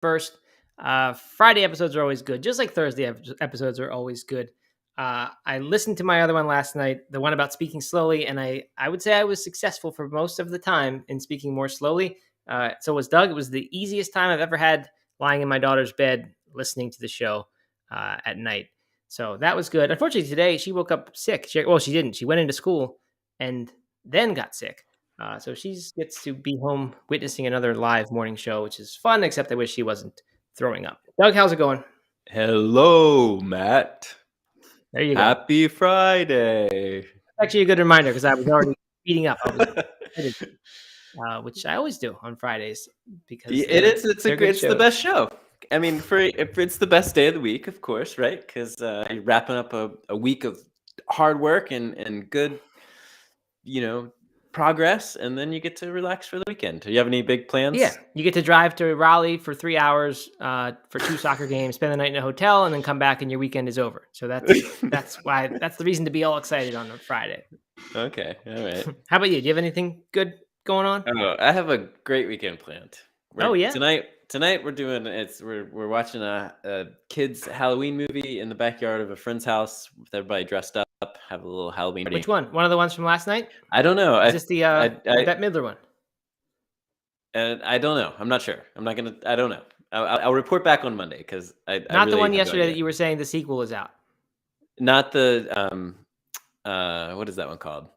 first. Friday episodes are always good, just like Thursday episodes are always good. I listened to my other one last night, the one about speaking slowly, and I would say I was successful for most of the time in speaking more slowly. So was Doug. It was the easiest time I've ever had lying in my daughter's bed listening to the show at night. So that was good. Unfortunately, today she woke up sick. She didn't. She went into school and then got sick. So she gets to be home witnessing another live morning show, which is fun, except I wish she wasn't throwing up. Doug, how's it going? Hello, Matt. There you go. Happy Friday. Actually, a good reminder because I was already beating up. Which I always do on Fridays because it is. It's the best show. I mean, if it's the best day of the week, of course, right? Because you're wrapping up a week of hard work and good, progress, and then you get to relax for the weekend. Do you have any big plans? Yeah, you get to drive to Raleigh for 3 hours for 2 soccer games, spend the night in a hotel, and then come back and your weekend is over. So that's the reason to be all excited on a Friday. Okay, all right. How about you? Do you have anything good going on? Oh, I have a great weekend planned. Yeah. Tonight we're watching a kids Halloween movie in the backyard of a friend's house with everybody dressed up. Have a little Halloween party. Which one? One of the ones from last night? I don't know. Is this the Bette Midler one? I don't know. I'm not sure. I don't know. I'll report back on Monday because not really the one yesterday that you were saying the sequel is out. Not the what is that one called?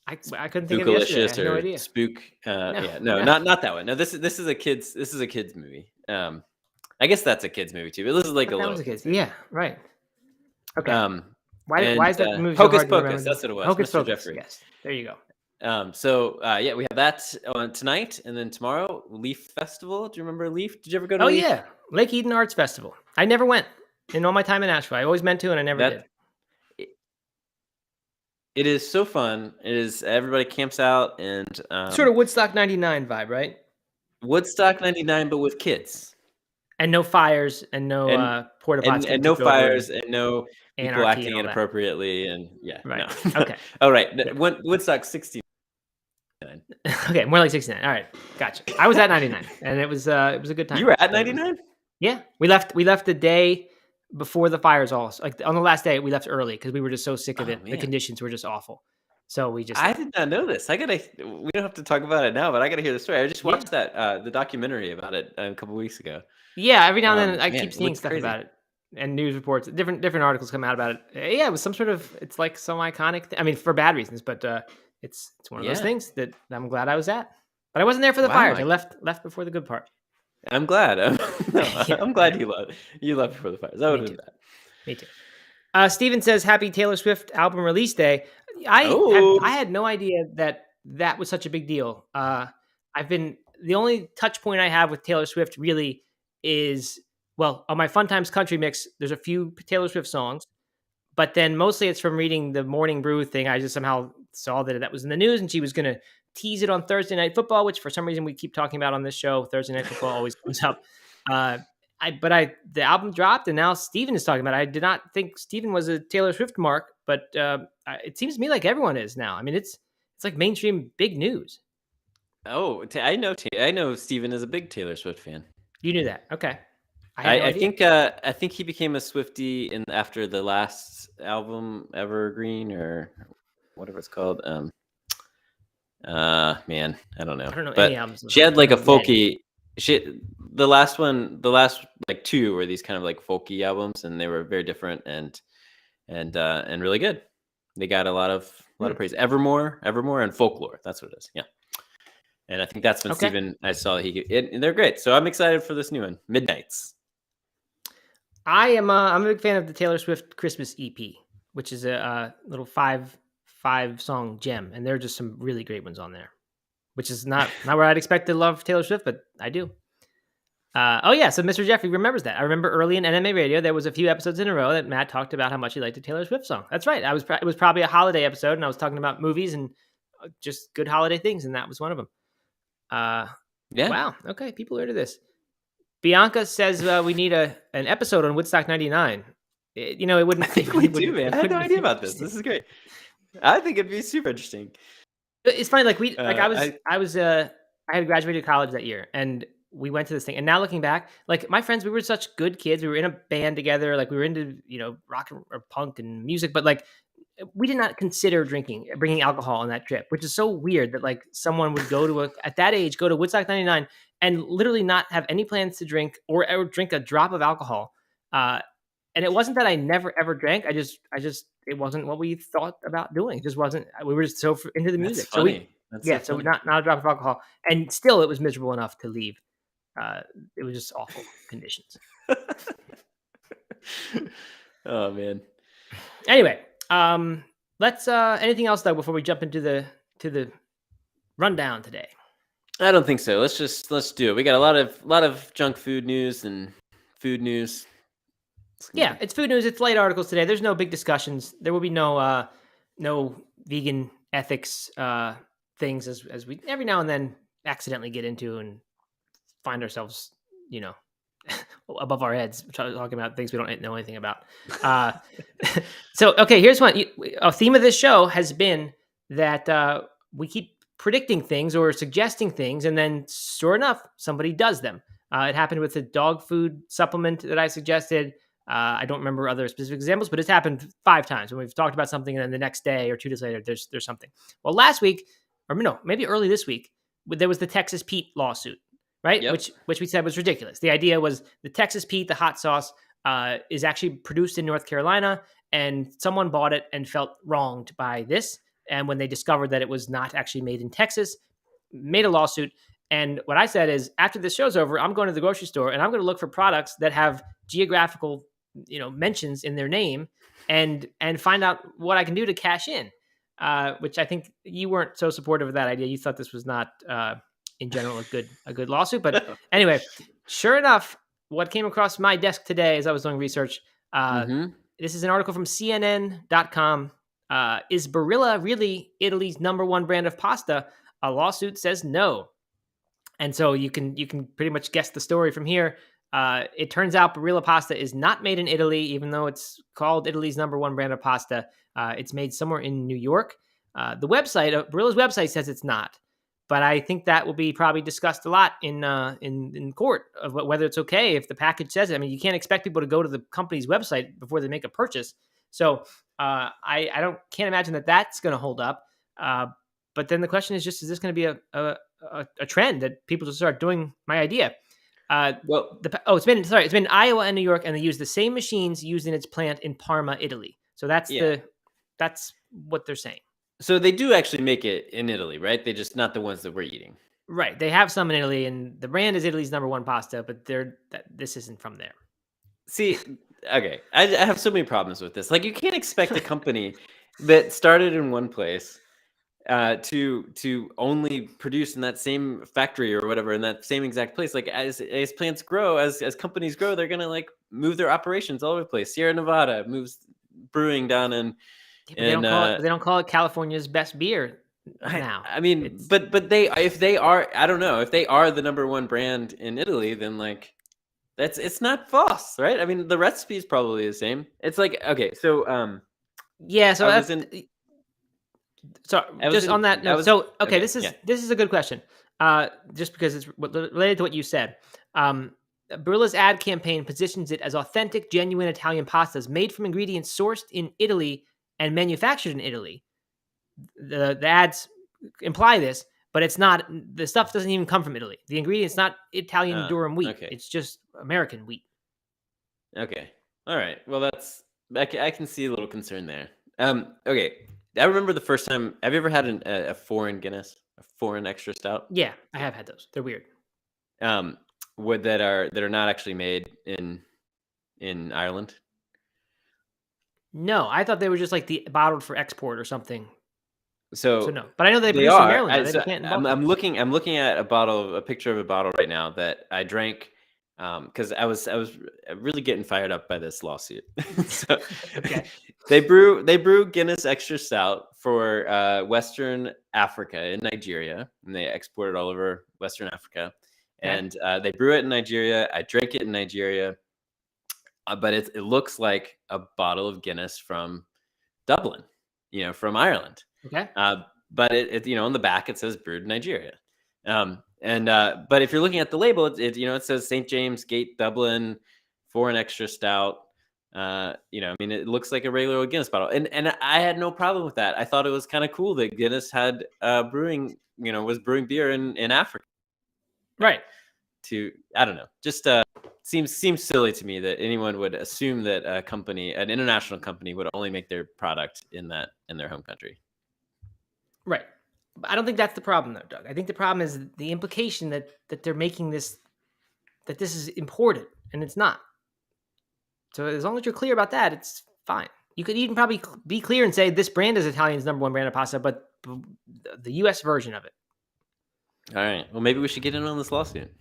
I couldn't think of it yesterday. I have no idea. Spook. Not that one. No, this is a kids movie. I guess that's a kids movie too. But this is like a little kids. Yeah, right. Okay. Why is that movie Hocus Pocus? That's what it was. Hocus Mr. Pocus. Jeffrey. Yes. There you go. We have that on tonight, and then tomorrow, Leaf Festival. Do you remember Leaf? Did you ever go to Leaf? Oh yeah, Lake Eden Arts Festival. I never went in all my time in Nashville. I always meant to, and I never did. It is so fun. It is everybody camps out and sort of Woodstock '99 vibe, right? Woodstock '99, but with kids. And no fires, and no porta pots, and no fires, and no people acting inappropriately, and right. No. Okay. All right. Woodstock '69. Okay, more like '69. All right, gotcha. I was at '99, and it was a good time. You were at '99? Yeah, we left the day before the fires. Also, like on the last day, we left early because we were just so sick of it. Man. The conditions were just awful. So we just. I did not know this. We don't have to talk about it now, but I got to hear the story. I just watched the documentary about it a couple of weeks ago. Yeah, every now and then I keep seeing stuff about it and news reports. Different articles come out about it. Yeah, it was some sort of. It's like some iconic. I mean, for bad reasons, but it's one of those things that I'm glad I was at. But I wasn't there for the fires. I left before the good part. I'm glad. I'm glad you left before the fires. That would have been bad. Me too. Steven says, "Happy Taylor Swift album release day." I had no idea that was such a big deal. The only touch point I have with Taylor Swift really is, well, on my Fun Times Country mix, there's a few Taylor Swift songs, but then mostly it's from reading the Morning Brew thing. I just somehow saw that was in the news, and she was going to tease it on Thursday Night Football, which for some reason we keep talking about on this show. Thursday Night Football always comes up. The album dropped, and now Steven is talking about it. I did not think Steven was a Taylor Swift mark, but it seems to me like everyone is now. I mean, it's like mainstream big news. Oh, I know Steven is a big Taylor Swift fan. You knew that, okay? I think he became a Swiftie after the last album, Evergreen or whatever it's called. Man, I don't know. I don't know but any albums. She had like a folky. The last like 2 were these kind of like folky albums, and they were very different and really good. They got a lot of praise. Evermore, and Folklore. That's what it is. Yeah. And I think that's when Steven, I saw and they're great. So I'm excited for this new one, Midnights. I'm a big fan of the Taylor Swift Christmas EP, which is a little five song gem, and there are just some really great ones on there, which is not where I'd expect to love Taylor Swift, but I do. So Mr. Jeffrey remembers that. I remember early in NMA Radio, there was a few episodes in a row that Matt talked about how much he liked a Taylor Swift song. That's right. It was probably a holiday episode, and I was talking about movies and just good holiday things, and that was one of them. Wow. Okay, people are into this. Bianca says we need an episode on Woodstock '99. It wouldn't. I think we do, man. I had no idea about this. This is great. I think it'd be super interesting. It's funny. Like I had graduated college that year, and we went to this thing, and now looking back, like my friends, we were such good kids. We were in a band together, like we were into rock or punk and music, but like we did not consider bringing alcohol on that trip, which is so weird that like someone would go to at that age go to Woodstock '99 and literally not have any plans to drink or ever drink a drop of alcohol. And it wasn't that I never ever drank. I just it wasn't what we thought about doing. It just wasn't. We were just so into the music. That's funny. So not a drop of alcohol, and still it was miserable enough to leave. It was just awful conditions. Oh man. Anyway, let's anything else though before we jump into the rundown today? I don't think so. Let's do it. We got a lot of junk food news and food news. Yeah, it's food news. It's light articles today. There's no big discussions. There will be no vegan ethics things as we every now and then accidentally get into and find ourselves, above our heads talking about things we don't know anything about. So, okay, here's one. A theme of this show has been that we keep predicting things or suggesting things, and then sure enough, somebody does them. It happened with the dog food supplement that I suggested. I don't remember other specific examples, but it's happened 5 times when we've talked about something, and then the next day or 2 days later, there's something. Well, last week, or no, maybe early this week, there was the Texas Pete lawsuit, right? Yep. Which we said was ridiculous. The idea was the Texas Pete, the hot sauce, is actually produced in North Carolina, and someone bought it and felt wronged by this. And when they discovered that it was not actually made in Texas, made a lawsuit. And what I said is, after this show's over, I'm going to the grocery store and I'm going to look for products that have geographical, mentions in their name, and find out what I can do to cash in. Which I think you weren't so supportive of that idea. You thought this was not, in general, a good lawsuit. But anyway, sure enough, what came across my desk today as I was doing research, this is an article from CNN.com. Is Barilla really Italy's #1 brand of pasta? A lawsuit says no. And so you can pretty much guess the story from here. It turns out Barilla pasta is not made in Italy, even though it's called Italy's #1 brand of pasta. It's made somewhere in New York. The website, Barilla's website, says it's not, but I think that will be probably discussed a lot in court of whether it's okay if the package says it. I mean, you can't expect people to go to the company's website before they make a purchase. So I can't imagine that that's going to hold up. But then the question is just, is this going to be a trend that people just start doing my idea? It's been Iowa and New York, and they use the same machines used in its plant in Parma, Italy. So that's what they're saying. So they do actually make it in Italy, right? They just not the ones that we're eating. Right. They have some in Italy, and the brand is Italy's #1 pasta, but this isn't from there. See, okay, I have so many problems with this. Like, you can't expect a company that started in one place to only produce in that same factory or whatever, in that same exact place. Like, as plants grow, as companies grow, they're gonna like move their operations all over the place. Sierra Nevada moves brewing down in. They don't call it California's best beer now. I mean, but if they are, I don't know, if they are the #1 brand in Italy, then like it's not false, right? I mean, the recipe is probably the same. It's like, okay, so this is a good question. Just because it's related to what you said. Barilla's ad campaign positions it as authentic, genuine Italian pastas made from ingredients sourced in Italy and manufactured in Italy. The ads imply this, but it's not. The stuff doesn't even come from Italy. The ingredient's not Italian durum wheat. Okay. It's just American wheat. Okay. All right. Well, I can see a little concern there. Okay. I remember the first time. Have you ever had a foreign Guinness, a foreign extra stout? Yeah, I have had those. They're weird. That are not actually made in Ireland? No, I thought they were just like the bottled for export or something. So no, but I know they produce in Maryland. I'm looking at a picture of a bottle right now that I drank because I was really getting fired up by this lawsuit. So okay. They brew Guinness Extra Stout for Western Africa in Nigeria, and they export it all over Western Africa. Okay. And they brew it in Nigeria. I drank it in Nigeria, but it looks like a bottle of Guinness from Dublin, from Ireland. Okay. But it on the back it says brewed in Nigeria. And but if you're looking at the label, it says St. James Gate Dublin for an extra stout. I mean, it looks like a regular old Guinness bottle, and I had no problem with that. I thought it was kind of cool that Guinness had brewing, was brewing beer in Africa. Right. I don't know, just seems silly to me that anyone would assume that an international company, would only make their product in their home country. Right. But I don't think that's the problem, though, Doug. I think the problem is the implication that they're making this, that this is imported, and it's not. So as long as you're clear about that, it's fine. You could even probably be clear and say this brand is Italian's number one brand of pasta, but the U.S. version of it. All right. Well, maybe we should get in on this lawsuit.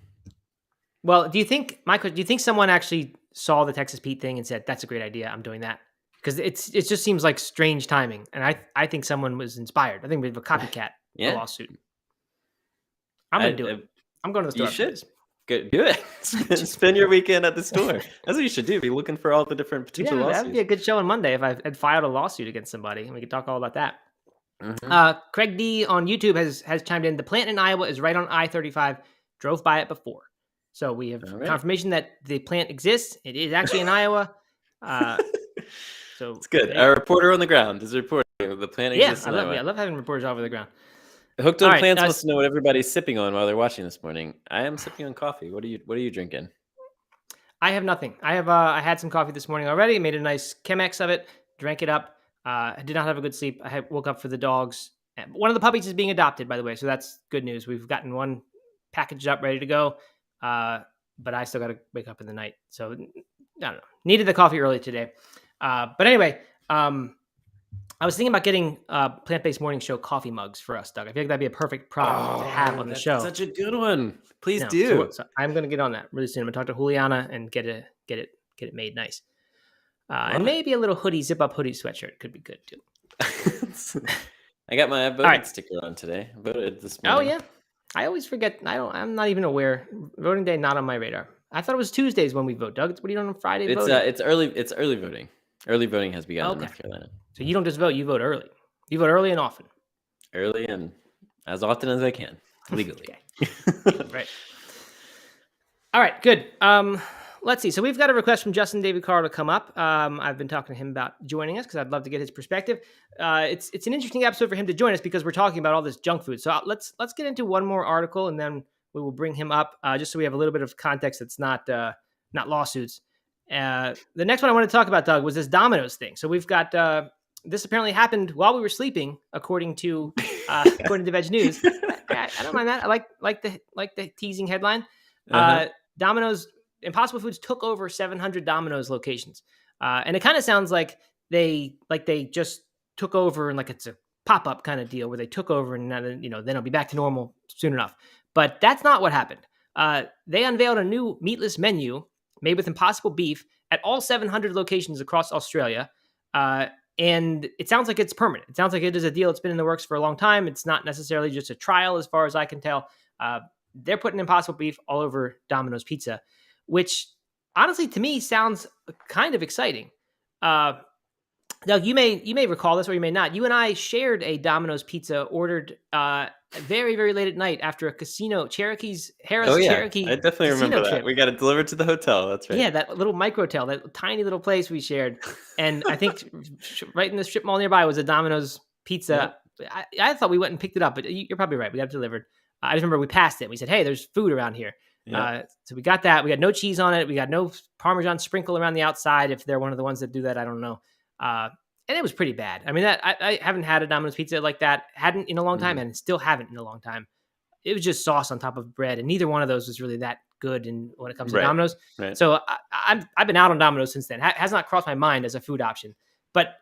Well, do you think someone actually saw the Texas Pete thing and said, that's a great idea, I'm doing that? Because it just seems like strange timing. And I think someone was inspired. I think we have a copycat lawsuit. I'm going to do it. I'm going to the store. You should. Good. Do it. Spend your weekend at the store. That's what you should do. Be looking for all the different potential lawsuits. That'd be a good show on Monday if I had filed a lawsuit against somebody, and we could talk all about that. Mm-hmm. Craig D on YouTube has chimed in. The plant in Iowa is right on I-35. Drove by it before. So we have confirmation that the plant exists. It is actually in Iowa. So it's good. Our reporter on the ground is reporting the plant exists in Iowa. I love having reporters all over the ground. Hooked on Plants wants to know what everybody's sipping on while they're watching this morning. I am sipping on coffee. What are you drinking? I have nothing. I had some coffee this morning already. Made a nice Chemex of it. Drank it up. I did not have a good sleep. I woke up for the dogs. One of the puppies is being adopted, by the way, so that's good news. We've gotten one packaged up, ready to go. But I still got to wake up in the night. So I don't know. Needed the coffee early today. But anyway, I was thinking about getting plant-based morning show coffee mugs for us, Doug. I feel like that'd be a perfect product to have on the show. Such a good one. Please do. So I'm going to get on that really soon. I'm going to talk to Juliana and get it made nice. And maybe a little zip-up hoodie sweatshirt could be good too. I got my voting sticker on today. I voted this morning. Oh yeah. I always forget. I'm not even aware. Voting day not on my radar. I thought it was Tuesdays when we vote. Doug, what are you doing on Friday? It's early. It's early voting. Early voting has begun in North Carolina. So you don't just vote; you vote early. You vote early and often. Early and as often as I can, legally. Right. All right. Good. Let's see. So we've got a request from Justin David Carr to come up. I've been talking to him about joining us because I'd love to get his perspective. It's an interesting episode for him to join us because we're talking about all this junk food. So let's get into one more article and then we will bring him up just so we have a little bit of context that's not lawsuits. The next one I want to talk about, Doug, was this Domino's thing. So we've got this apparently happened while we were sleeping, according to Veg News. I don't mind that. I like the teasing headline. Domino's. Impossible Foods took over 700 Domino's locations, and it kind of sounds like they just took over and like it's a pop-up kind of deal where they took over and then it'll be back to normal soon enough. But that's not what happened. They unveiled a new meatless menu made with Impossible beef at all 700 locations across Australia, and it sounds like it's permanent. It sounds like it is a deal that's been in the works for a long time. It's not necessarily just a trial, as far as I can tell. They're putting Impossible beef all over Domino's pizza, which honestly to me sounds kind of exciting. Doug, you may recall this or you may not. You and I shared a Domino's pizza ordered very, very late at night after a casino, Cherokee. I definitely remember that. Trip. We got it delivered to the hotel. That's right. Yeah, that little microtel, that tiny little place we shared. And I think right in the strip mall nearby was a Domino's pizza. Yeah. I thought we went and picked it up, but you're probably right. We got it delivered. I just remember we passed it. We said, hey, there's food around here. Yeah. So we got that. We got no cheese on it. We got no Parmesan sprinkle around the outside. If they're one of the ones that do that, I don't know. And it was pretty bad. I mean, I haven't had a Domino's pizza like that. Hadn't in a long time, and still haven't in a long time. It was just sauce on top of bread, and neither one of those was really that good. And when it comes to Domino's, so I've been out on Domino's since then. Has not crossed my mind as a food option. But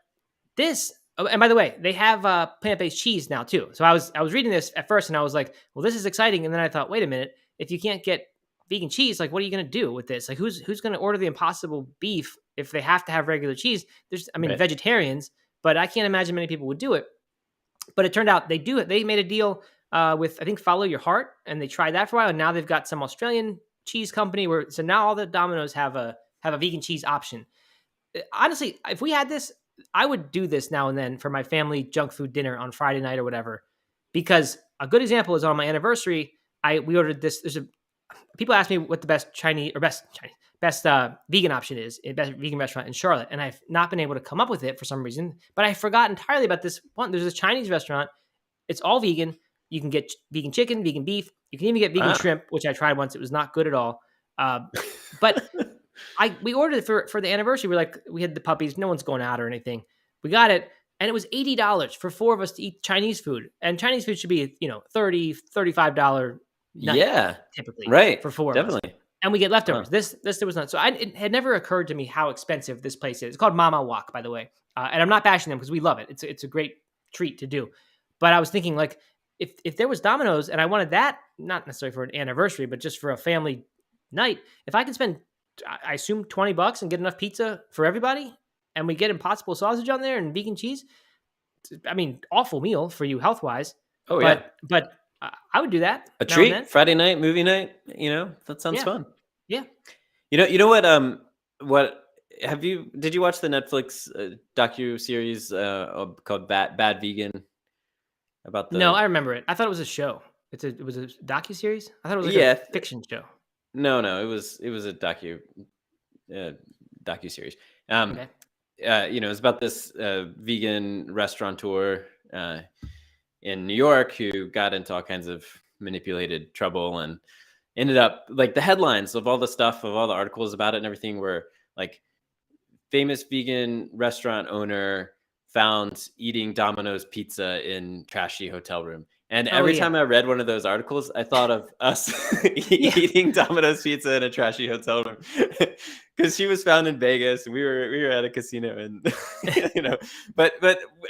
this, and by the way, they have plant-based cheese now too. So I was reading this at first, and I was like, well, this is exciting. And then I thought, wait a minute, if you can't get vegan cheese, like what are you going to do with this? Like who's going to order the Impossible beef if they have to have regular cheese? Vegetarians, but I can't imagine many people would do it. But it turned out they do it. They made a deal with, I think, Follow Your Heart, and they tried that for a while. And now they've got some Australian cheese company so now all the Domino's have a vegan cheese option. Honestly, if we had this, I would do this now and then for my family junk food dinner on Friday night or whatever, because a good example is on my anniversary, we ordered this. People ask me what the best vegan option is, best vegan restaurant in Charlotte, and I've not been able to come up with it for some reason. But I forgot entirely about this one. There's a Chinese restaurant. It's all vegan. You can get vegan chicken, vegan beef. You can even get vegan shrimp, which I tried once. It was not good at all. But we ordered it for the anniversary. We had the puppies. No one's going out or anything. We got it, and it was $80 for 4 of us to eat Chinese food. And Chinese food should be $30, $35 typically, right? For 4 definitely. of us. And we get leftovers. This was not. So it had never occurred to me how expensive this place is. It's called Mama Wok, by the way. And I'm not bashing them because we love it. It's a great treat to do. But I was thinking, like, if there was Domino's and I wanted that, not necessarily for an anniversary, but just for a family night, if I could spend, I assume, $20 and get enough pizza for everybody, and we get Impossible sausage on there and vegan cheese, I mean, awful meal for you health-wise. Oh, but I would do that. A treat, Friday night, movie night, that sounds fun. Yeah. You know what did you watch the Netflix docu-series called Bad Vegan? No, I remember it. I thought it was a show. It was a docu-series? I thought it was a fiction show. No, it was a docu-series. Okay. It's about this vegan restaurateur in New York who got into all kinds of manipulated trouble and ended up, like, the headlines of all the stuff, of all the articles about it and everything were like, famous vegan restaurant owner found eating Domino's pizza in trashy hotel room. And every time I read one of those articles, I thought of us eating Domino's pizza in a trashy hotel room, because she was found in Vegas and we were at a casino, and but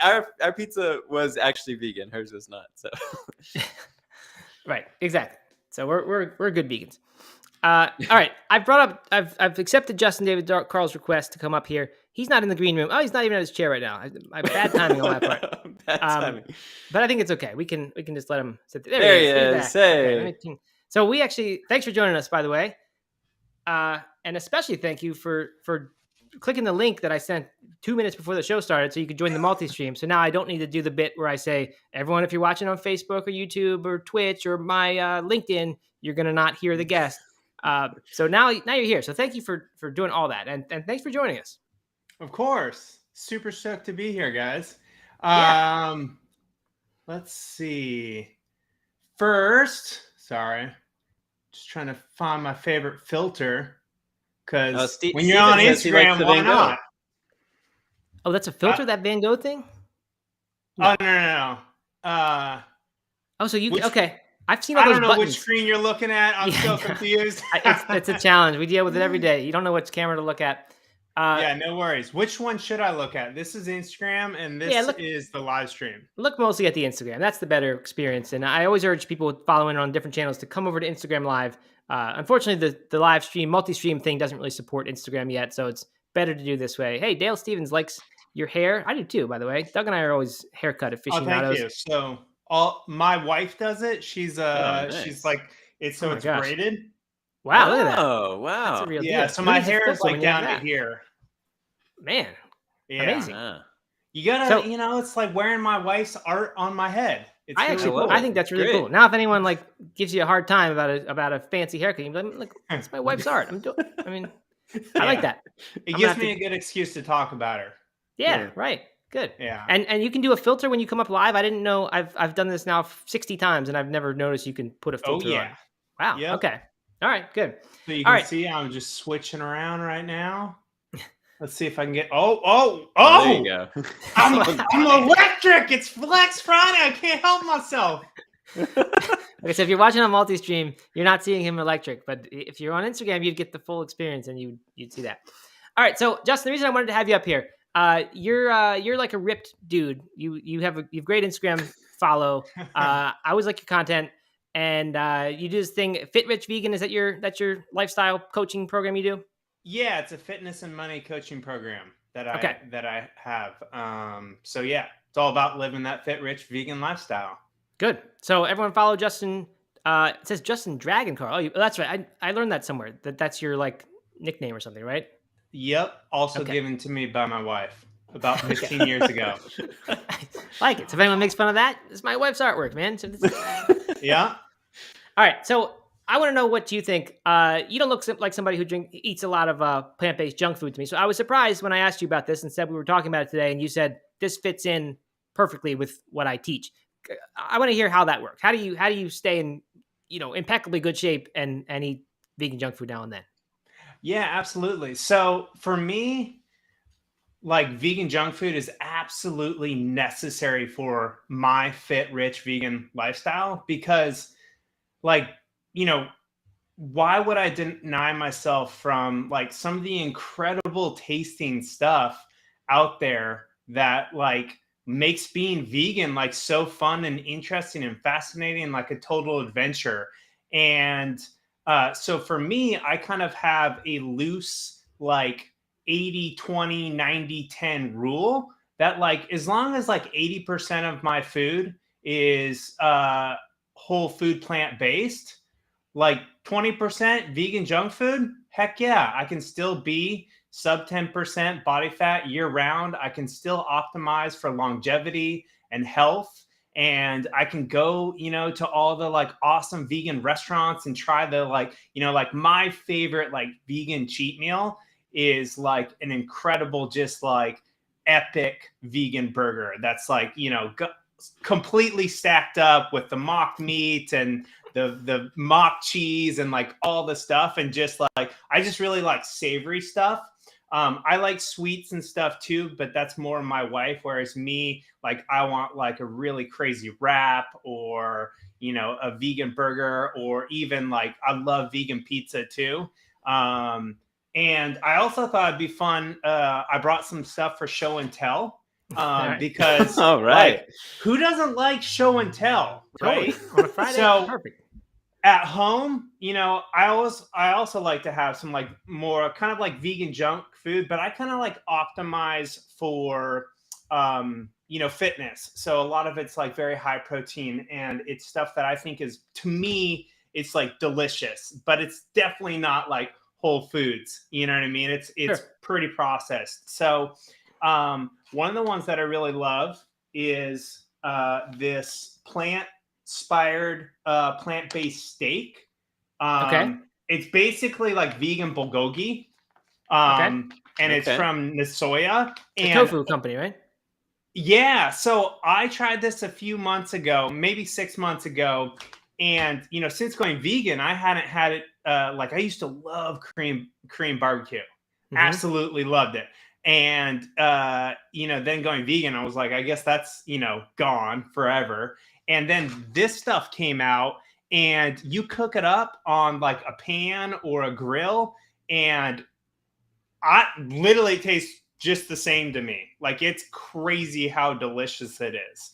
our pizza was actually vegan. Hers was not. So right, exactly. So we're good vegans. All right, I've accepted Justin David Carl's request to come up here. He's not in the green room. Oh, he's not even at his chair right now. Bad timing on my part. Bad timing. But I think it's okay. We can just let him sit there. There he is. Hey. Okay, so we actually, thanks for joining us, by the way, and especially thank you for clicking the link that I sent 2 minutes before the show started, so you could join the multi-stream. So now I don't need to do the bit where I say, everyone, if you're watching on Facebook or YouTube or Twitch or my LinkedIn, you're gonna not hear the guest. So now you're here. So thank you for doing all that, and thanks for joining us. Of course. Super stoked to be here, guys. Let's see. First, sorry, just trying to find my favorite filter, because when you're on Instagram, why not? Oh, that's a filter, that Van Gogh thing? No. Oh, no. So okay. I've seen all those buttons. I don't know which screen you're looking at. I'm so confused. It's a challenge. We deal with it every day. You don't know which camera to look at. No worries. Which one should I look at? This is Instagram, and this is the live stream. Look mostly at the Instagram. That's the better experience. And I always urge people following on different channels to come over to Instagram Live. Unfortunately, the live stream, multi-stream thing doesn't really support Instagram yet, so it's better to do this way. Hey, Dale Stevens likes your hair. I do too, by the way. Doug and I are always haircut aficionados. Oh, thank you. So my wife does it. She's nice. She's like, it's braided. Wow, look at that. Oh, wow. That's a real deal. So my hair is like down to here. Man, amazing. You gotta, it's like wearing my wife's art on my head. It's I think that's really cool. Now, if anyone gives you a hard time about a fancy haircut, you can be like, look, it's my wife's art. I like that. It gives me a good excuse to talk about her. Yeah, right. Good. Yeah. And you can do a filter when you come up live. I didn't know. I've done this now 60 times, and I've never noticed you can put a filter on. Wow. Yep. Okay. All right. Good. So you can see I'm just switching around right now. Let's see if I can get. Oh! There you go. I'm electric. It's Flex Friday. I can't help myself. Okay, so if you're watching on multi-stream, you're not seeing him electric, but if you're on Instagram, you'd get the full experience and you'd see that. All right, so Justin, the reason I wanted to have you up here, you're like a ripped dude. You have great Instagram follow. I always like your content, and you do this thing. Fit Rich Vegan, is that that's your lifestyle coaching program you do? Yeah, it's a fitness and money coaching program that I have. So yeah, it's all about living that fit, rich, vegan lifestyle. Good. So everyone follow Justin. It says Justin Dragon Carl. Oh, that's right. I learned that somewhere. That's your nickname or something, right? Yep. Also given to me by my wife about 15 years ago. I like it. So if anyone makes fun of that, it's my wife's artwork, man. So yeah. All right, so I want to know what you think. You don't look like somebody who eats a lot of plant-based junk food to me. So I was surprised when I asked you about this and said we were talking about it today, and you said this fits in perfectly with what I teach. I want to hear how that works. How do you stay in impeccably good shape and eat vegan junk food now and then? Yeah, absolutely. So for me, like vegan junk food is absolutely necessary for my fit, rich vegan lifestyle because, like, why would I deny myself from like some of the incredible tasting stuff out there that like makes being vegan like so fun and interesting and fascinating, like a total adventure. And so for me, I kind of have a loose like 80-20-90-10 rule that like as long as like 80% of my food is whole food plant based, like 20% vegan junk food, heck yeah, I can still be sub 10% body fat year round. I can still optimize for longevity and health. And I can go, to all the like awesome vegan restaurants and try the like my favorite like vegan cheat meal is like an incredible, just like epic vegan burger that's like, completely stacked up with the mock meat and the mock cheese and like all the stuff. And just like, I just really like savory stuff. I like sweets and stuff too, but that's more my wife. Whereas me, like I want like a really crazy wrap or, a vegan burger, or even like I love vegan pizza too. And I also thought it'd be fun. I brought some stuff for show and tell. Right. Because all right, like, who doesn't like show and tell, right? Totally. On a Friday, so perfect. At home, I also like to have some like more kind of like vegan junk food, but I kind of like optimize for fitness. So a lot of it's like very high protein, and it's stuff that I think is, to me, it's like delicious, but it's definitely not like whole foods. You know what I mean? It's Sure. pretty processed. So one of the ones that I really love is this plant-inspired plant-based steak. Okay. It's basically like vegan bulgogi. Okay. And it's from Nasoya. The And tofu company, right? yeah, so I tried this a few months ago, maybe 6 months ago. And, since going vegan, I hadn't had it. Like I used to love Korean barbecue. Mm-hmm. Absolutely loved it. And, then going vegan, I was like, I guess that's, gone forever. And then this stuff came out, and you cook it up on like a pan or a grill, and I literally taste just the same to me. Like it's crazy how delicious it is.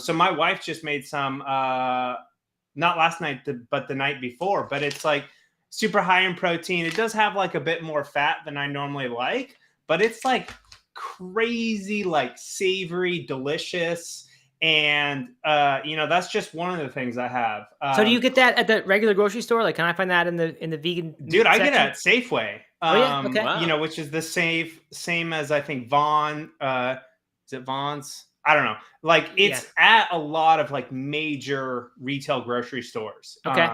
So my wife just made some, not last night, but the night before, but it's like super high in protein. It does have like a bit more fat than I normally like, but it's like crazy, like savory, delicious. And, that's just one of the things I have. So do you get that at the regular grocery store? Like, can I find that in the vegan? Dude, I section? get it at Safeway. Oh yeah, okay. Wow. Which is the same as I think Vaughn. Is it Vaughn's? I don't know. Like it's at a lot of like major retail grocery stores. Okay,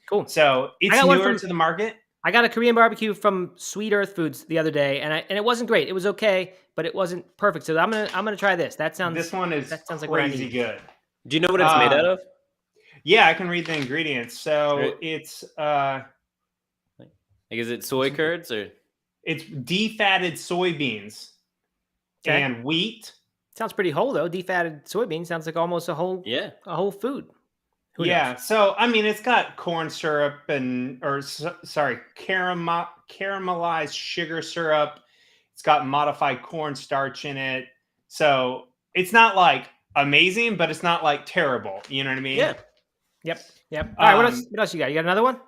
cool. So it's newer to the market. I got a Korean barbecue from Sweet Earth Foods the other day, and it wasn't great. It was okay, but it wasn't perfect. So I'm gonna try this. This sounds like crazy good. Do you know what it's made out of? Yeah, I can read the ingredients. So it's like, is it soy curds or? It's defatted soybeans and wheat. Sounds pretty whole though. Defatted soybeans sounds like almost a whole food. Who knows? So I mean, it's got corn syrup caramelized sugar syrup. It's got modified cornstarch in it. So it's not like amazing, but it's not like terrible. You know what I mean? Yeah. Yep. All right. What else you got? You got another one?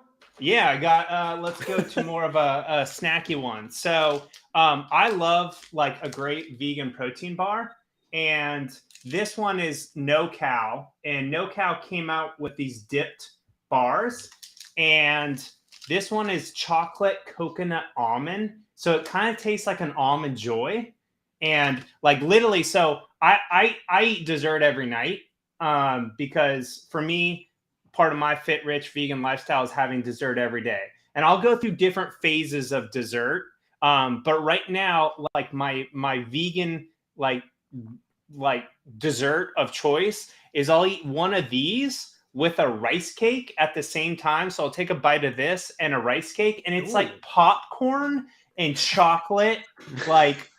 Yeah, I got. Let's go to more of a snacky one. So I love like a great vegan protein bar, and this one is No Cow, and No Cow came out with these dipped bars, and this one is chocolate coconut almond, so it kind of tastes like an Almond Joy, and like literally, so I eat dessert every night because for me, part of my fit rich vegan lifestyle is having dessert every day. And I'll go through different phases of dessert. But right now, like my vegan like dessert of choice is I'll eat one of these with a rice cake at the same time. So I'll take a bite of this and a rice cake, and it's like popcorn and chocolate, like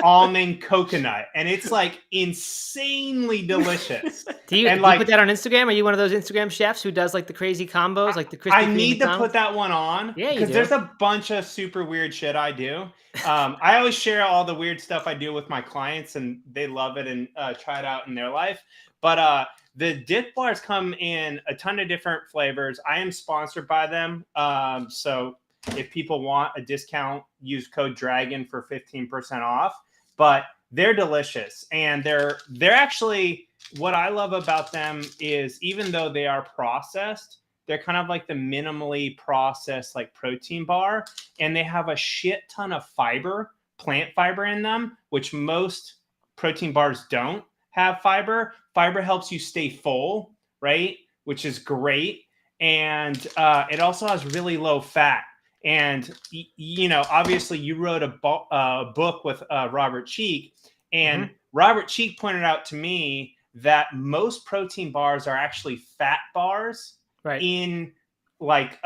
almond coconut, and it's like insanely delicious. Do you put that on Instagram? Are you one of those Instagram chefs who does like the crazy combos, like the crispy? I need to put that one on, because there's a bunch of super weird shit I do. I always share all the weird stuff I do with my clients, and they love it and try it out in their life. But the dip bars come in a ton of different flavors. I am sponsored by them, so if people want a discount, use code DRAGON for 15% off. But they're delicious, and they're actually, what I love about them is, even though they are processed, they're kind of like the minimally processed like protein bar, and they have a shit ton of fiber, plant fiber in them, which most protein bars don't have fiber. Fiber helps you stay full, right? Which is great. And it also has really low fat. And, you know, obviously you wrote a book with Robert Cheek, and Robert Cheek pointed out to me that most protein bars are actually fat bars, right, in like,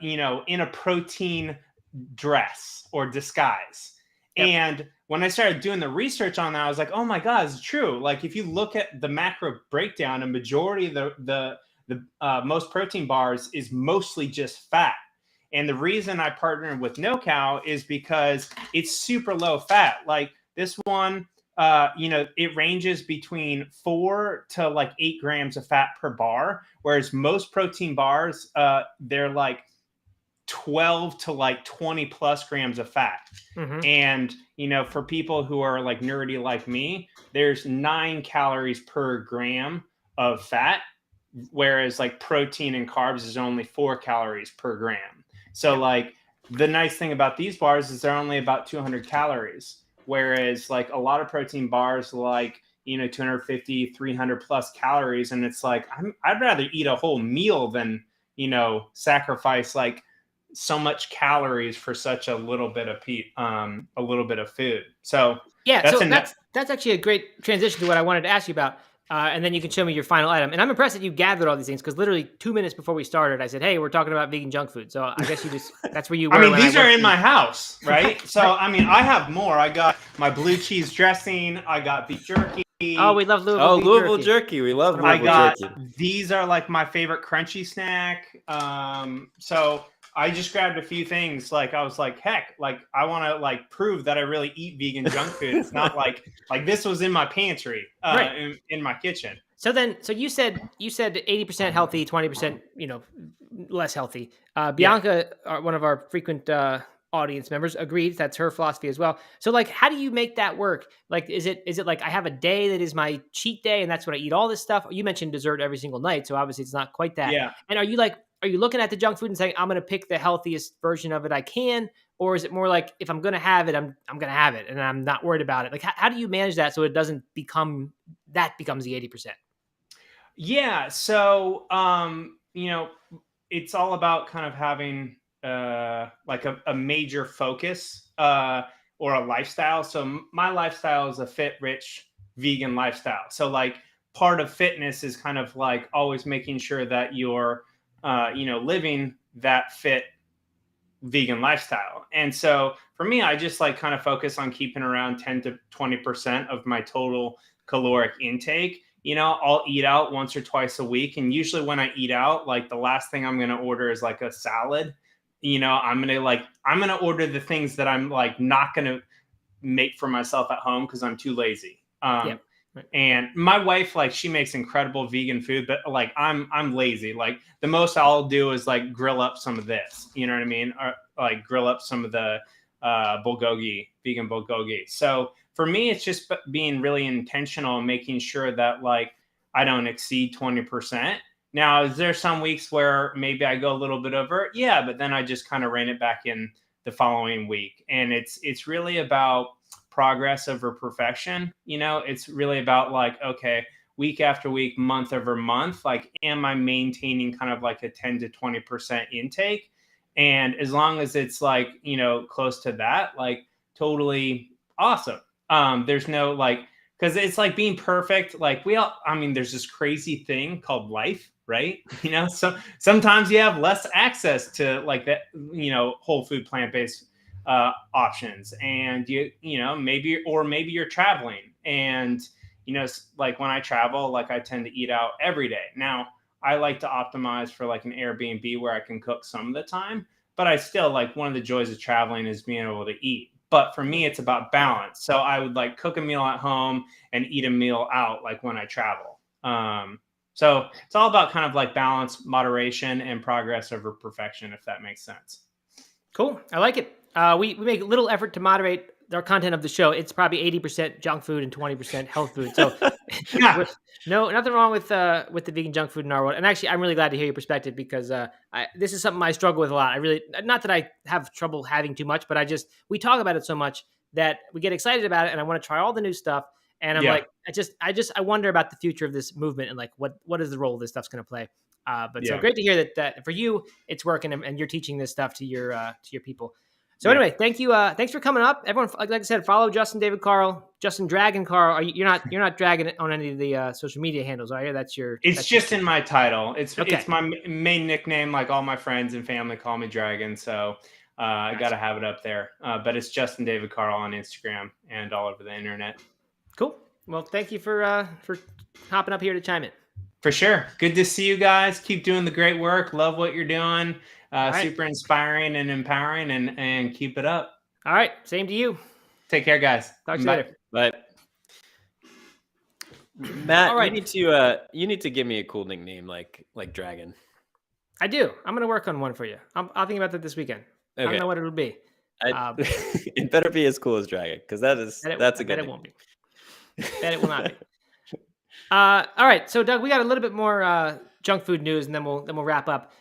you know, in a protein dress or disguise. Yep. And when I started doing the research on that, I was like, oh my God, it's true. Like, if you look at the macro breakdown, a majority of the most protein bars is mostly just fat. And the reason I partnered with NoCal is because it's super low fat. Like this one, you know, it ranges between 4 to like 8 grams of fat per bar, whereas most protein bars, they're like 12 to like 20 plus grams of fat. And, you know, for people who are like nerdy like me, there's 9 calories per gram of fat, whereas like protein and carbs is only 4 calories per gram. So like the nice thing about these bars is they're only about 200 calories, whereas like a lot of protein bars, like, you know, 250, 300 plus calories. And it's like, I'd rather eat a whole meal than, you know, sacrifice like so much calories for such a little bit of food. So yeah, that's actually a great transition to what I wanted to ask you about. And then you can show me your final item. And I'm impressed that you gathered all these things, because literally 2 minutes before we started, I said, hey, we're talking about vegan junk food. So I guess that's where you were. I mean, these are in my house, right? So, I mean, I have more. I got my blue cheese dressing. I got beef jerky. Oh, we love Louisville jerky. We love Louisville jerky. These are like my favorite crunchy snack. So I just grabbed a few things. Like I was like, heck, like I want to like prove that I really eat vegan junk food. It's not like this was in my pantry, right, in my kitchen. So you said 80% healthy, 20%, you know, less healthy. Bianca, one of our frequent audience members, agreed. That's her philosophy as well. So like, how do you make that work? Like, is it like I have a day that is my cheat day and that's when I eat all this stuff? You mentioned dessert every single night, so obviously it's not quite that. Yeah. And are you looking at the junk food and saying, I'm going to pick the healthiest version of it I can? Or is it more like, if I'm going to have it, I'm going to have it and I'm not worried about it? Like, how do you manage that so it doesn't becomes the 80%? Yeah. So, you know, it's all about kind of having like a major focus or a lifestyle. So my lifestyle is a fit, rich, vegan lifestyle. So like part of fitness is kind of like always making sure that you're you know, living that fit vegan lifestyle. And so for me, I just like kind of focus on keeping around 10 to 20% of my total caloric intake. You know, I'll eat out once or twice a week. And usually when I eat out, like the last thing I'm going to order is like a salad. You know, I'm going to order the things that I'm like not going to make for myself at home because I'm too lazy. Right. And my wife, like, she makes incredible vegan food, but like I'm lazy. Like the most I'll do is like grill up some of this, you know what I mean? Or like grill up some of the vegan bulgogi. So for me, it's just being really intentional and making sure that like I don't exceed 20%. Now, is there some weeks where maybe I go a little bit over? Yeah, but then I just kind of rein it back in the following week. And it's really about progress over perfection. You know, it's really about like, okay, week after week, month over month, like, am I maintaining kind of like a 10 to 20% intake? And as long as it's like, close to that, like, totally awesome. There's no like, because it's like being perfect. Like there's this crazy thing called life, right? So sometimes you have less access to like that, whole food plant-based options, and maybe you're traveling, and like when I travel, like I tend to eat out every day. Now I like to optimize for like an Airbnb where I can cook some of the time, but I still like, one of the joys of traveling is being able to eat. But for me, it's about balance. So I would like cook a meal at home and eat a meal out like when I travel. So it's all about kind of like balance, moderation, and progress over perfection, if that makes sense. Cool. I like it. We make a little effort to moderate our content of the show. It's probably 80% junk food and 20% health food. So Yeah. no, nothing wrong with the vegan junk food in our world. And actually, I'm really glad to hear your perspective, because this is something I struggle with a lot. I really, not that I have trouble having too much, but we talk about it so much that we get excited about it, and I want to try all the new stuff. And I'm like, I wonder about the future of this movement, and like, what is the role this stuff's going to play? So great to hear that for you, it's working, and you're teaching this stuff to your people. So anyway, thank you. Thanks for coming up, everyone. Like I said, follow Justin David Carl, Justin Dragon Carl. You're not dragging it on any of the social media handles, are you? It's just in my title. It's my main nickname. Like, all my friends and family call me Dragon, so I got to have it up there. But it's Justin David Carl on Instagram and all over the internet. Cool. Well, thank you for hopping up here to chime in. For sure. Good to see you guys. Keep doing the great work. Love what you're doing. Super inspiring and empowering, and keep it up. All right. Same to you. Take care, guys. Talk to you later. Bye. Matt, all right. You need to give me a cool nickname like Dragon. I do. I'm going to work on one for you. I'll think about that this weekend. Okay. I don't know what it'll be. It better be as cool as Dragon, because that's a good name. It won't be. Bet it will not be. All right. So Doug, we got a little bit more junk food news, and then we'll wrap up.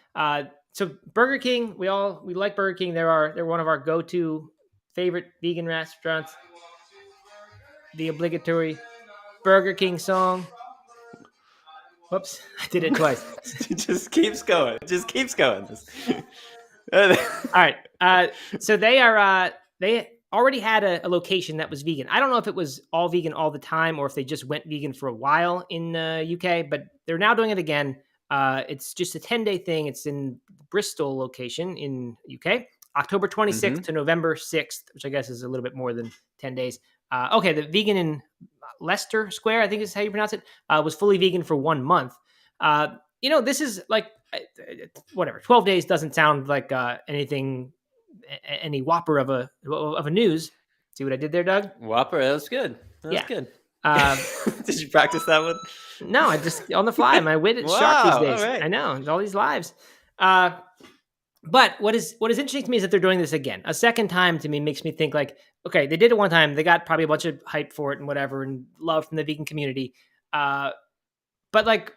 So Burger King, we like Burger King. They're one of our go-to favorite vegan restaurants. The obligatory Burger King song. Whoops, I did it twice. It just keeps going. All right. So they already had a location that was vegan. I don't know if it was all vegan all the time, or if they just went vegan for a while in UK, but they're now doing it again. It's just a 10-day thing. It's in Bristol location in UK, October 26th to November 6th, which I guess is a little bit more than 10 days. The vegan in Leicester Square, I think is how you pronounce it, was fully vegan for 1 month. This is like, whatever, 12 days doesn't sound like any whopper of a news. See what I did there, Doug? Whopper, that was good. Good. Did you practice that one? No, I just on the fly. My wit is sharp these days. Right. I know, all these lives. But what is interesting to me is that they're doing this again. A second time, to me, makes me think like, okay, they did it one time. They got probably a bunch of hype for it and whatever, and love from the vegan community. But like,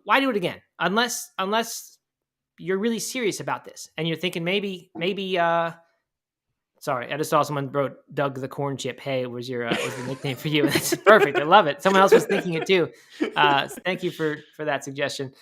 why do it again? Unless you're really serious about this and you're thinking maybe sorry, I just saw someone wrote Doug the Corn Chip. Hey, was the nickname for you? That's perfect. I love it. Someone else was thinking it too. Thank you for that suggestion.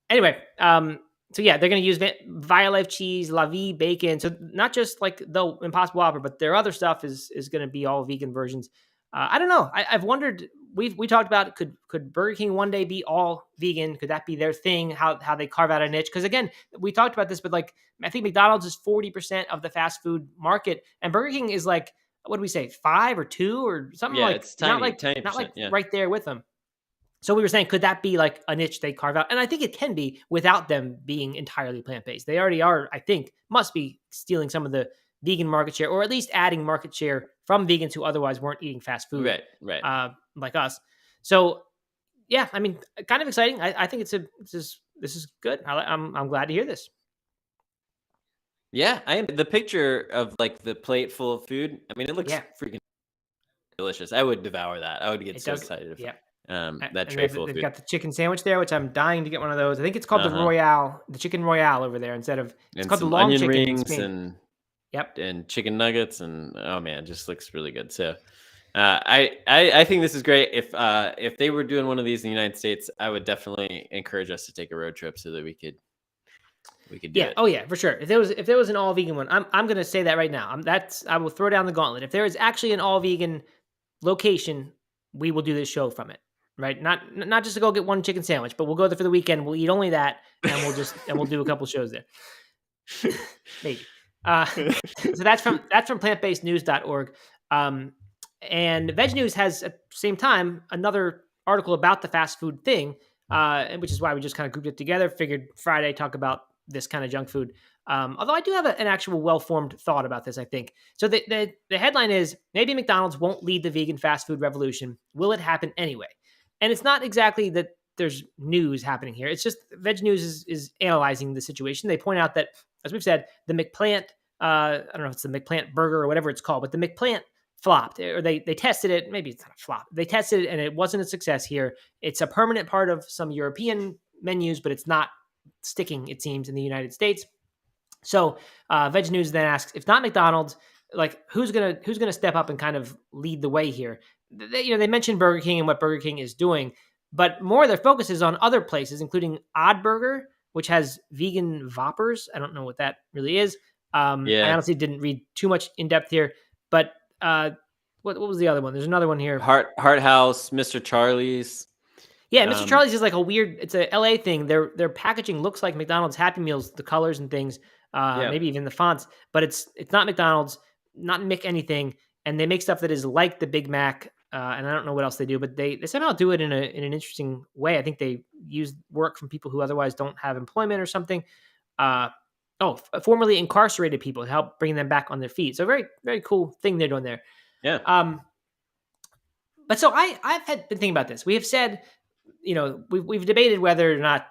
Anyway, so yeah, they're going to use Violife cheese, La Vie bacon. So not just like the Impossible Whopper, but their other stuff is going to be all vegan versions. I don't know. I've wondered. We talked about could Burger King one day be all vegan? Could that be their thing? How they carve out a niche? Because again, we talked about this, but like I think McDonald's is 40% of the fast food market, and Burger King is like, what do we say, 5 or 2 or something? Yeah, like it's tiny, not like right there with them. So we were saying, could that be like a niche they carve out? And I think it can be without them being entirely plant-based. They already are, I think, must be stealing some of the vegan market share, or at least adding market share from vegans who otherwise weren't eating fast food, right, like us. So, yeah, I mean, kind of exciting. I think this is good. I'm glad to hear this. Yeah, the picture of like the plate full of food. I mean, it looks freaking delicious. I would devour that. I would get excited if that tray full of food. They've got the chicken sandwich there, which I'm dying to get one of those. I think it's called the Chicken Royale over there instead of it's called the long onion chicken rings and chicken nuggets, and oh man, it just looks really good. So I think this is great. If they were doing one of these in the United States, I would definitely encourage us to take a road trip so that we could do Yeah. it. Oh yeah, for sure. If there was an all vegan one, I'm gonna say that right now. I will throw down the gauntlet. If there is actually an all vegan location, we will do this show from it. Right? Not just to go get one chicken sandwich, but we'll go there for the weekend. We'll eat only that, and we'll do a couple shows there. Maybe. So that's from plantbasednews.org. And Veg News has at the same time another article about the fast food thing, which is why we just kind of grouped it together. Figured Friday talk about this kind of junk food. Although I do have an actual well-formed thought about this, I think. So the headline is, maybe McDonald's won't lead the vegan fast food revolution. Will it happen anyway? And it's not exactly that there's news happening here. It's just Veg News is analyzing the situation. They point out that, as we've said, the McPlant, I don't know if it's the McPlant burger or whatever it's called, but the McPlant flopped, or they tested it. Maybe it's not a flop. They tested it and it wasn't a success here. It's a permanent part of some European menus, but it's not sticking, it seems, in the United States. So Veg News then asks, if not McDonald's, like who's gonna step up and kind of lead the way here? They mentioned Burger King and what Burger King is doing, but more of their focus is on other places, including Odd Burger, which has vegan Whoppers. I don't know what that really is. I honestly didn't read too much in depth here, but what was the other one? There's another one here. Heart House, Mr. Charlie's. Yeah, Mr. Charlie's is like a weird. It's a LA thing. Their packaging looks like McDonald's Happy Meals, the colors and things, maybe even the fonts, but it's not McDonald's, not Mick anything, and they make stuff that is like the Big Mac. And I don't know what else they do, but they somehow do it in an interesting way. I think they use work from people who otherwise don't have employment or something. Formerly incarcerated people to help bring them back on their feet. So very, very cool thing they're doing there. Yeah. But so I've been thinking about this. We have said, we've debated whether or not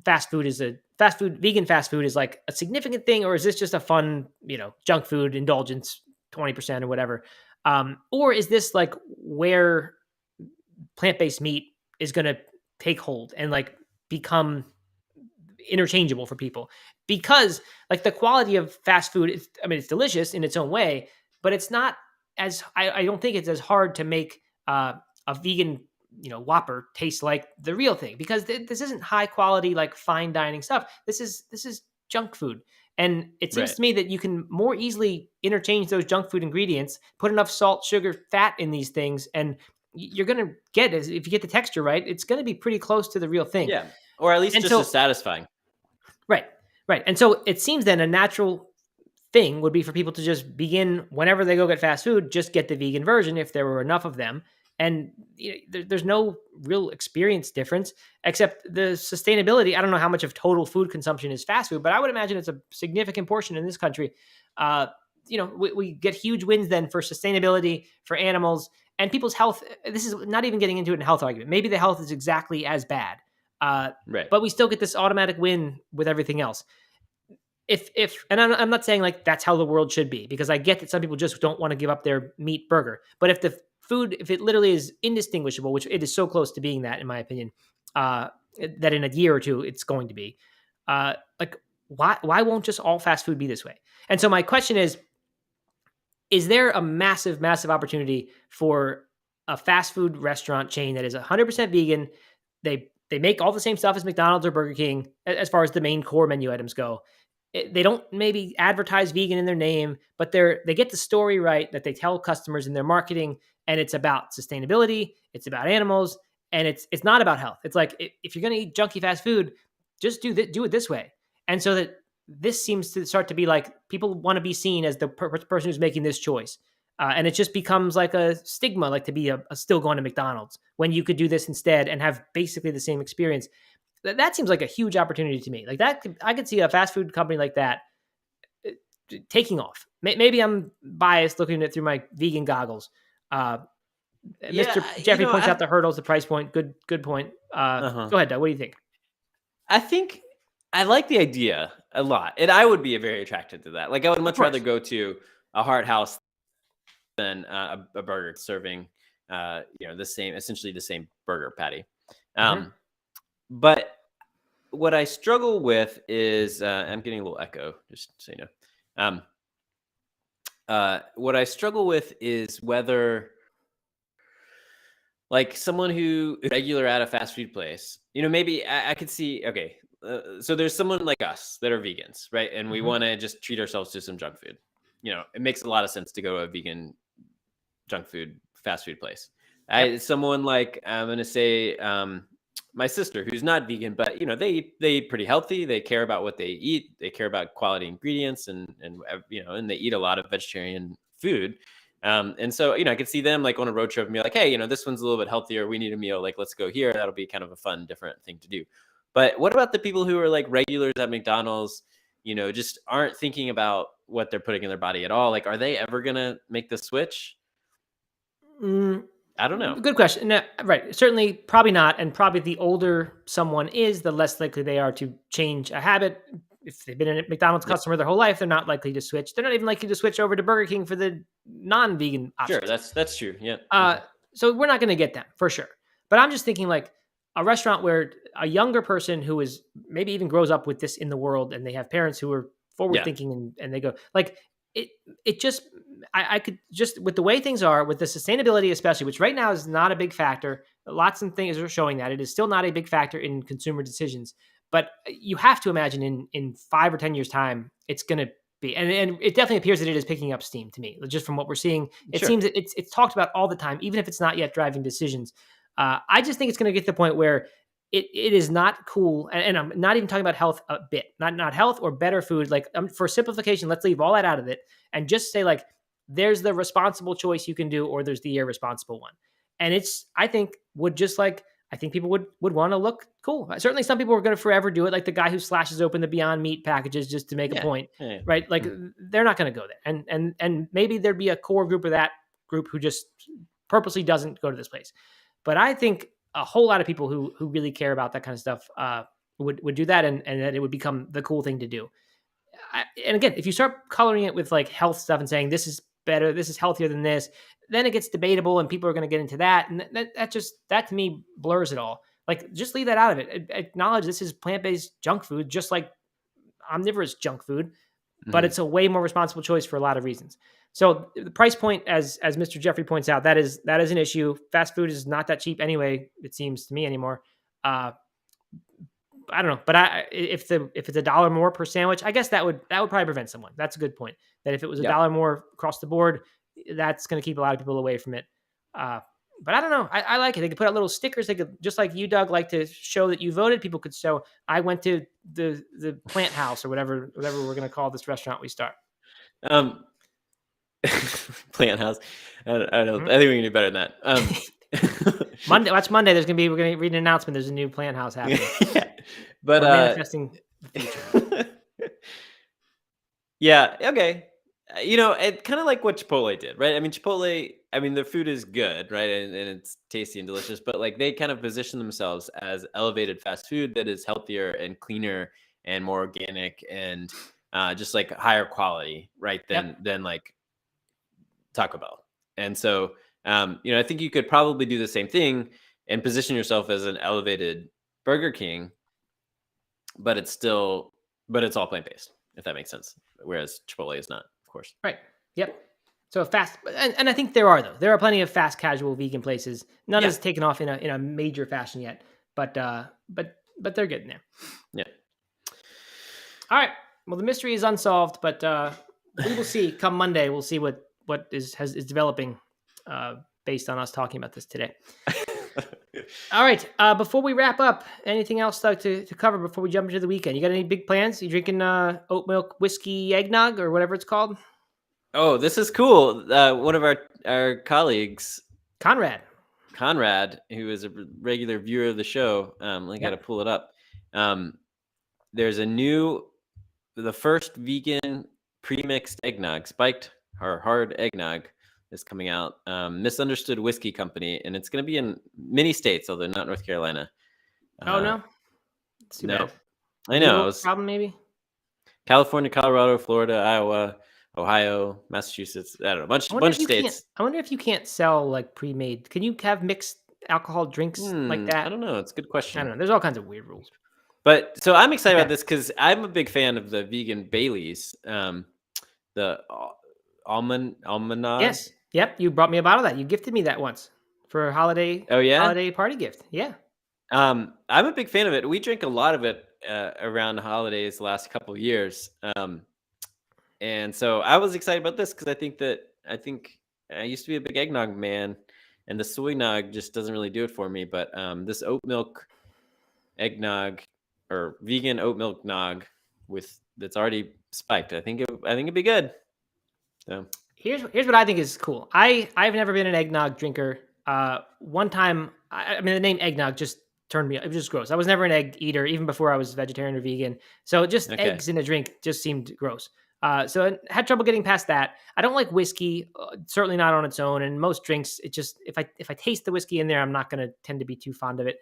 vegan fast food is like a significant thing, or is this just a fun, junk food indulgence, 20% or whatever. Or is this like where plant-based meat is going to take hold and like become interchangeable for people? Because like the quality of fast food, it's delicious in its own way, but it's not I don't think it's as hard to make a vegan, Whopper taste like the real thing, because this isn't high quality, like fine dining stuff. This is junk food. And it seems to me that you can more easily interchange those junk food ingredients, put enough salt, sugar, fat in these things, and you're going to get, if you get the texture right, it's going to be pretty close to the real thing. Yeah, or at least as satisfying. Right. And so it seems then a natural thing would be for people to just begin, whenever they go get fast food, just get the vegan version if there were enough of them. And there's no real experience difference except the sustainability. I don't know how much of total food consumption is fast food, but I would imagine it's a significant portion in this country. We get huge wins then for sustainability, for animals, and people's health. This is not even getting into it in a health argument. Maybe the health is exactly as bad, but we still get this automatic win with everything else. And I'm not saying like that's how the world should be, because I get that some people just don't want to give up their meat burger. But if it literally is indistinguishable, which it is so close to being that, in my opinion, that in a year or two it's going to be, like why won't just all fast food be this way? And so my question is there a massive, massive opportunity for a fast food restaurant chain that is 100% vegan? They make all the same stuff as McDonald's or Burger King as far as the main core menu items go. They don't maybe advertise vegan in their name, but they get the story right that they tell customers in their marketing, and it's about sustainability, it's about animals, and it's not about health. It's like, if you're going to eat junky fast food, just do it this way. And so that this seems to start to be like, people want to be seen as the person who's making this choice. And it just becomes like a stigma, like to be still going to McDonald's when you could do this instead and have basically the same experience. That seems like a huge opportunity to me. Like I could see a fast food company like that taking off. Maybe I'm biased looking at it through my vegan goggles. Mr. Jeffrey points out the hurdles, the price point. Good point. Go ahead, Doug. What do you think? I think I like the idea a lot, and I would be very attracted to that. Like I would much rather go to a Heart House than a burger serving, essentially the same burger patty. But what I struggle with is, I'm getting a little echo, just so you know. What I struggle with is whether like someone who is regular at a fast food place, maybe I could see, okay, so there's someone like us that are vegans, right? And we want to just treat ourselves to some junk food. It makes a lot of sense to go to a vegan junk food fast food place. Yep. Someone like, I'm going to say, my sister, who's not vegan, but they eat pretty healthy. They care about what they eat. They care about quality ingredients, and they eat a lot of vegetarian food. And so, I could see them like on a road trip and be like, hey, this one's a little bit healthier. We need a meal. Like, let's go here. That'll be kind of a fun, different thing to do. But what about the people who are like regulars at McDonald's, just aren't thinking about what they're putting in their body at all? Like, are they ever going to make the switch? I don't know. Good question. No, right. Certainly, probably not. And probably the older someone is, the less likely they are to change a habit. If they've been a McDonald's customer their whole life, they're not likely to switch. They're not even likely to switch over to Burger King for the non-vegan options. Sure, that's true. Yeah. So we're not going to get them for sure. But I'm just thinking like a restaurant where a younger person who is maybe even grows up with this in the world, and they have parents who are forward thinking, and they go like it just, I could just, with the way things are, with the sustainability especially, which right now is not a big factor. Lots of things are showing that it is still not a big factor in consumer decisions. But you have to imagine in 5 or 10 years time, it's going to be, and it definitely appears that it is picking up steam to me, just from what we're seeing. It seems that it's talked about all the time, even if it's not yet driving decisions. I just think it's going to get to the point where it is not cool. And I'm not even talking about health a bit, not health or better food. Like for simplification, let's leave all that out of it and just say like, there's the responsible choice you can do, or there's the irresponsible one. And I think people would want to look cool. Certainly some people are going to forever do it. Like the guy who slashes open the Beyond Meat packages just to make a point, right? Like they're not going to go there. And maybe there'd be a core group of that group who just purposely doesn't go to this place. But I think a whole lot of people who really care about that kind of stuff would do that, and that it would become the cool thing to do. And again, if you start coloring it with like health stuff and saying this is better, this is healthier than this, then it gets debatable and people are going to get into that. And that to me blurs it all. Like just leave that out of it. Acknowledge this is plant-based junk food, just like omnivorous junk food, but it's a way more responsible choice for a lot of reasons. So the price point, as Mr. Jeffrey points out, that is an issue. Fast food is not that cheap anyway, it seems to me anymore. I don't know, but if it's $1 more per sandwich, I guess that would probably prevent someone. That's a good point. That if it was $1 more across the board, that's going to keep a lot of people away from it. But I don't know. I like it. They could put out little stickers. They could, just like you, Doug, like to show that you voted. People could show I went to the Plant House or whatever we're going to call this restaurant we start. Plant House. I don't know. I think we can do better than that. Monday. Watch Monday. We're going to read an announcement. There's a new Plant House happening. But manifesting the future. Yeah. Okay. It kind of like what Chipotle did, right? I mean, Chipotle, their food is good, right? And it's tasty and delicious, but like they kind of position themselves as elevated fast food that is healthier and cleaner and more organic and just like higher quality, right? Than like Taco Bell. And so, I think you could probably do the same thing and position yourself as an elevated Burger King, but it's all plant-based, if that makes sense. Whereas Chipotle is not. Course. Right. Yep. So fast, and I think there are plenty of fast casual vegan places. None has taken off in a major fashion yet, but they're getting there. Yeah. All right. Well, the mystery is unsolved, but we will see. Come Monday, we'll see what is developing based on us talking about this today. All right. Before we wrap up, anything else to cover before we jump into the weekend? You got any big plans? You drinking oat milk whiskey eggnog or whatever it's called? Oh, this is cool. One of our colleagues, Conrad, who is a regular viewer of the show. I got to pull it up. There's the first vegan pre-mixed eggnog, spiked or hard eggnog, is coming out. Misunderstood Whiskey Company, and it's going to be in many states, although not North Carolina. No, no, I know. Problem maybe. California, Colorado, Florida, Iowa, Ohio, Massachusetts. I don't know, bunch of states. I wonder if you can't sell like pre-made. Can you have mixed alcohol drinks like that? I don't know. It's a good question. I don't know. There's all kinds of weird rules. But so I'm excited about this because I'm a big fan of the vegan Baileys. The almond. Yes. Yep. You brought me a bottle of that. You gifted me that once for a holiday. Oh yeah, holiday party gift. Yeah. I'm a big fan of it. We drink a lot of it around the holidays the last couple of years. And so I was excited about this because I think I used to be a big eggnog man, and the soy nog just doesn't really do it for me. But this oat milk eggnog or vegan oat milk nog with that's already spiked, I think it'd be good. So Here's what I think is cool. I've never been an eggnog drinker. One time, I mean, the name eggnog just turned me. It was just gross. I was never an egg eater, even before I was vegetarian or vegan. So just Okay. eggs in a drink just seemed gross. So I had trouble getting past that. I don't like whiskey, certainly not on its own. And most drinks, it just if I taste the whiskey in there, I'm not going to tend to be too fond of it.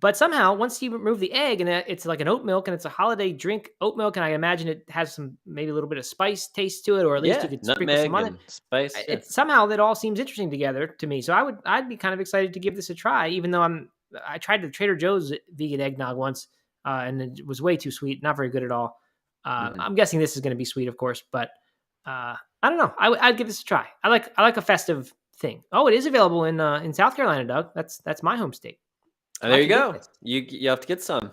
But somehow, once you remove the egg and it's like an oat milk and it's a holiday drink, oat milk, and I imagine it has some maybe a little bit of spice taste to it, or at least you could sprinkle nutmeg some on it. and spice. Yeah. It somehow that all seems interesting together to me. So I'd be kind of excited to give this a try, even though I tried the Trader Joe's vegan eggnog once, and it was way too sweet, not very good at all. I'm guessing this is going to be sweet, of course, but I don't know. I'd give this a try. I like a festive thing. Oh, it is available in South Carolina, Doug. That's my home state. Oh, there you go. You have to get some.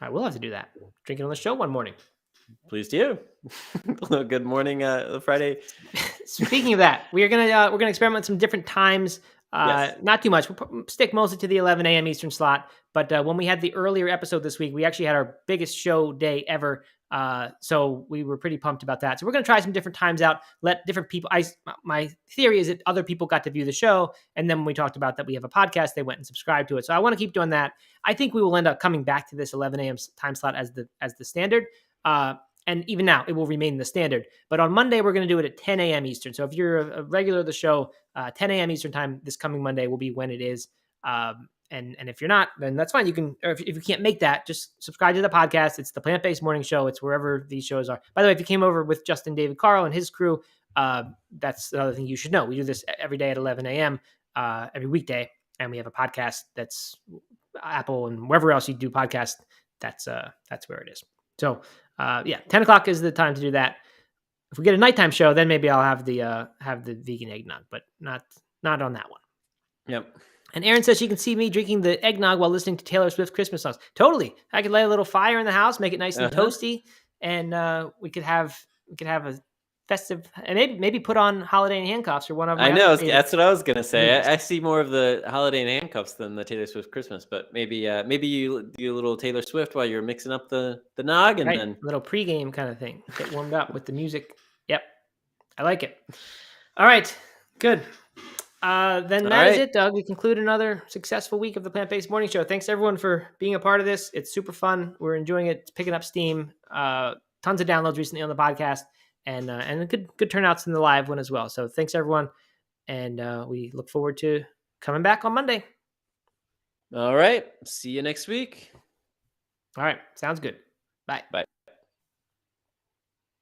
I will have to do that. Drink it on the show one morning. Please do. Good morning, Friday. Speaking of that, we're gonna experiment with some different times. Yes. Not too much. We'll stick mostly to the 11 a.m. Eastern slot. But when we had the earlier episode this week, we actually had our biggest show day ever. So we were pretty pumped about that. So we're going to try some different times out, let different people, my theory is that other people got to view the show. And then when we talked about that, we have a podcast, they went and subscribed to it. So I want to keep doing that. I think we will end up coming back to this 11 a.m. time slot as the standard. And even now it will remain the standard, but on Monday, we're going to do it at 10 a.m. Eastern. So if you're a regular of the show, 10 a.m. Eastern time this coming Monday will be when it is. And if you're not, then that's fine. You can, or if you can't make that, just subscribe to the podcast. It's the Plant-Based Morning Show. It's wherever these shows are. By the way, if you came over with Justin David Carl and his crew, that's another thing you should know. We do this every day at 11 a.m. Every weekday, and we have a podcast that's Apple and wherever else you do podcasts. That's where it is. So 10 o'clock is the time to do that. If we get a nighttime show, then maybe I'll have the vegan eggnog, but not on that one. Yep. And Erin says she can see me drinking the eggnog while listening to Taylor Swift Christmas songs. Totally. I could light a little fire in the house, make it nice and toasty, and we could have a festive, and maybe put on Holiday in Handcuffs or one of. I know that's what I was gonna say. I see more of the Holiday in Handcuffs than the Taylor Swift Christmas, but maybe you do a little Taylor Swift while you're mixing up the nog, and then a little pregame kind of thing. Get warmed up with the music. Yep, I like it. All right, good. Then that is it, Doug. We conclude another successful week of the Plant-Based Morning Show. Thanks everyone for being a part of this. It's super fun. We're enjoying it. It's picking up steam. Tons of downloads recently on the podcast, and good turnouts in the live one as well. So thanks everyone, and we look forward to coming back on Monday. All right. See you next week. All right. Sounds good. Bye. Bye.